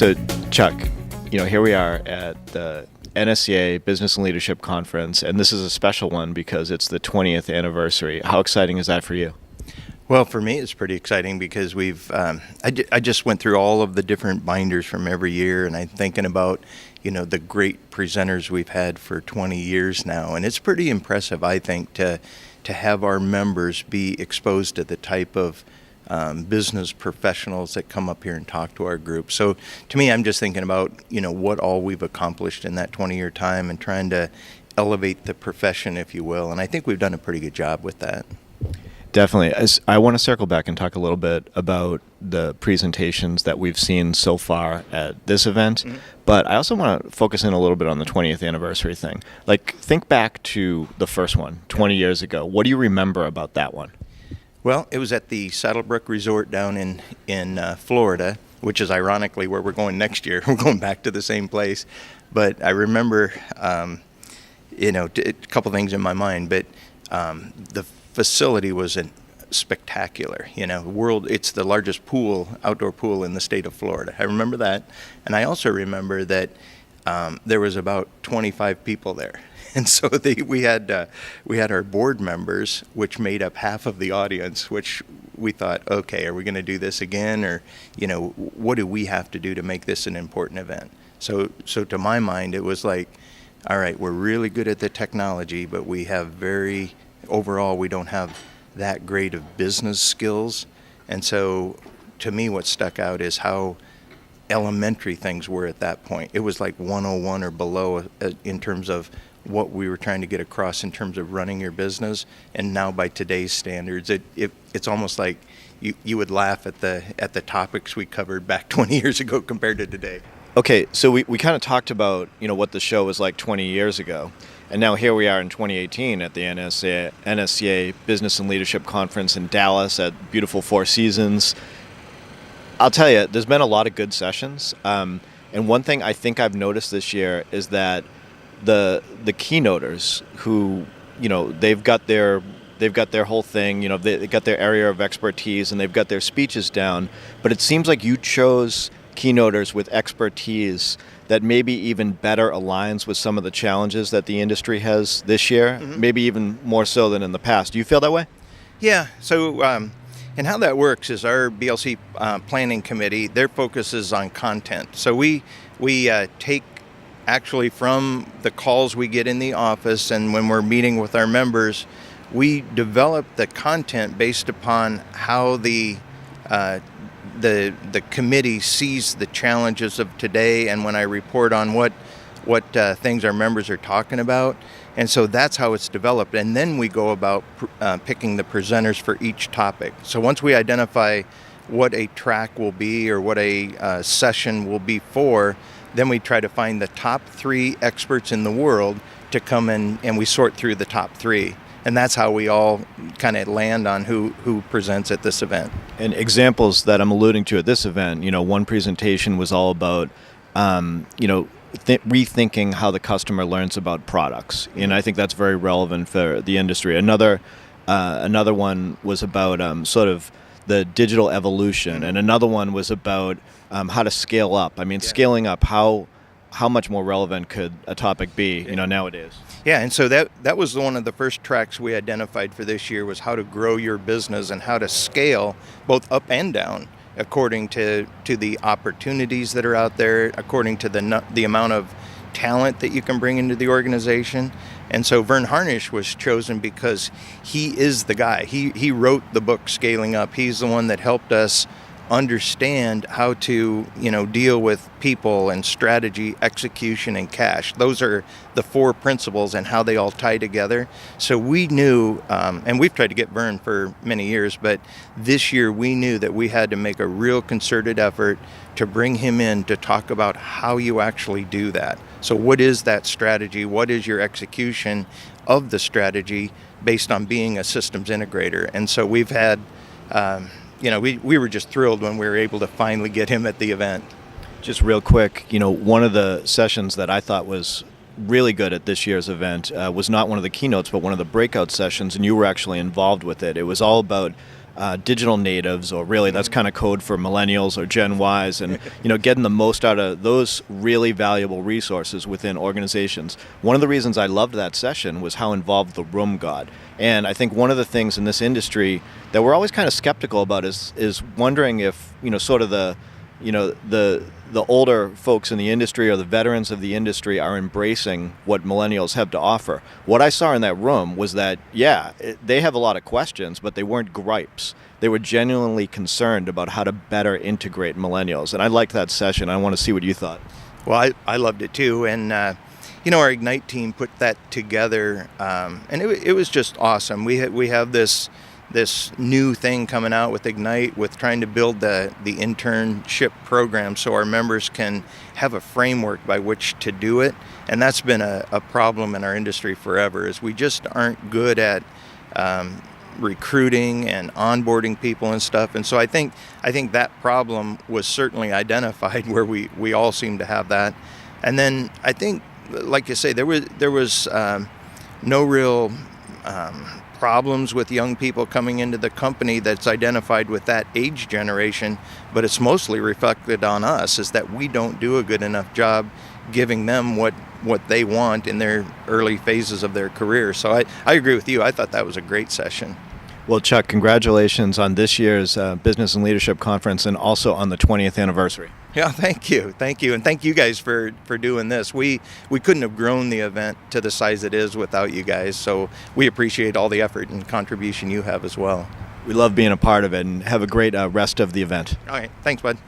So, Chuck, here we are at the NSCA Business and Leadership Conference, and this is a special one because it's the 20th anniversary. How exciting is that for you? Well, for me, it's pretty exciting because I just went through all of the different binders from every year, and I'm thinking about, the great presenters we've had for 20 years now, and it's pretty impressive, I think, to have our members be exposed to the type of business professionals that come up here and talk to our group. So to me, I'm just thinking about, what all we've accomplished in that 20-year time and trying to elevate the profession, if you will. And I think we've done a pretty good job with that. Definitely. I want to circle back and talk a little bit about the presentations that we've seen so far at this event, but I also want to focus in a little bit on the 20th anniversary thing. Like, think back to the first one 20 years ago. What do you remember about that one? Well, it was at the Saddlebrook Resort down in Florida, which is ironically where we're going next year. We're going back to the same place. But I remember, a couple things in my mind, but the facility was spectacular. It's the largest outdoor pool in the state of Florida. I remember that. And I also remember that there was about 25 people there. And so we had our board members, which made up half of the audience, which we thought, okay, are we going to do this again? Or, what do we have to do to make this an important event? So to my mind, it was like, all right, we're really good at the technology, but overall, we don't have that great of business skills. And so to me, what stuck out is how elementary things were at that point. It was like 101 or below in terms of what we were trying to get across in terms of running your business. And now by today's standards, it's almost like you would laugh at the topics we covered back 20 years ago compared to today. Okay, so we kind of talked about, what the show was like 20 years ago. And now here we are in 2018 at the NSCA Business and Leadership Conference in Dallas at beautiful Four Seasons. I'll tell you, there's been a lot of good sessions. And one thing I think I've noticed this year is that the keynoters who, they've got their whole thing, they got their area of expertise and they've got their speeches down. But it seems like you chose keynoters with expertise that maybe even better aligns with some of the challenges that the industry has this year, maybe even more so than in the past. Do you feel that way? Yeah. So, and how that works is our BLC planning committee, their focus is on content. So we take actually from the calls we get in the office and when we're meeting with our members, we develop the content based upon how the committee sees the challenges of today, and when I report on what things our members are talking about. And so that's how it's developed. And then we go about picking the presenters for each topic. So once we identify what a track will be or what a session will be for, then we try to find the top 3 experts in the world to come in, and we sort through the top 3. And that's how we all kind of land on who presents at this event. And examples that I'm alluding to at this event, one presentation was all about, rethinking how the customer learns about products. And I think that's very relevant for the industry. Another one was about sort of the digital evolution. And another one was about how to scale up. Scaling up, how much more relevant could a topic be, nowadays? Yeah, and so that was one of the first tracks we identified for this year, was how to grow your business and how to scale both up and down according to the opportunities that are out there, according to the amount of talent that you can bring into the organization. And so Vern Harnish was chosen because he is the guy. He wrote the book Scaling Up. He's the one that helped us understand how to, deal with people and strategy, execution, and cash. Those are the 4 principles and how they all tie together. So we knew, and we've tried to get Vern for many years, but this year we knew that we had to make a real concerted effort to bring him in to talk about how you actually do that. So what is that strategy? What is your execution of the strategy based on being a systems integrator? And so we've had we were just thrilled when we were able to finally get him at the event. Just real quick, one of the sessions that I thought was really good at this year's event was not one of the keynotes, but one of the breakout sessions, and you were actually involved with it. It was all about digital natives, or really that's kind of code for millennials or Gen Ys, and getting the most out of those really valuable resources within organizations. One of the reasons I loved that session was how involved the room got. And I think one of the things in this industry that we're always kind of skeptical about is wondering if sort of the older folks in the industry or the veterans of the industry are embracing what millennials have to offer. What I saw in that room was that, they have a lot of questions, but they weren't gripes. They were genuinely concerned about how to better integrate millennials. And I liked that session. I want to see what you thought. Well, I loved it too. And, our Ignite team put that together, and it was just awesome. We have this new thing coming out with Ignite, with trying to build the internship program so our members can have a framework by which to do it. And that's been a problem in our industry forever, is we just aren't good at recruiting and onboarding people and stuff. And so I think that problem was certainly identified where we all seem to have that. And then I think, like you say, there was no real problems with young people coming into the company that's identified with that age generation, but it's mostly reflected on us, is that we don't do a good enough job giving them what they want in their early phases of their career. So I agree with you. I thought that was a great session. Well, Chuck, congratulations on this year's Business and Leadership Conference, and also on the 20th anniversary. Yeah, thank you, and thank you guys for doing this. We couldn't have grown the event to the size it is without you guys, so we appreciate all the effort and contribution you have as well. We love being a part of it, and have a great rest of the event. All right, thanks, bud.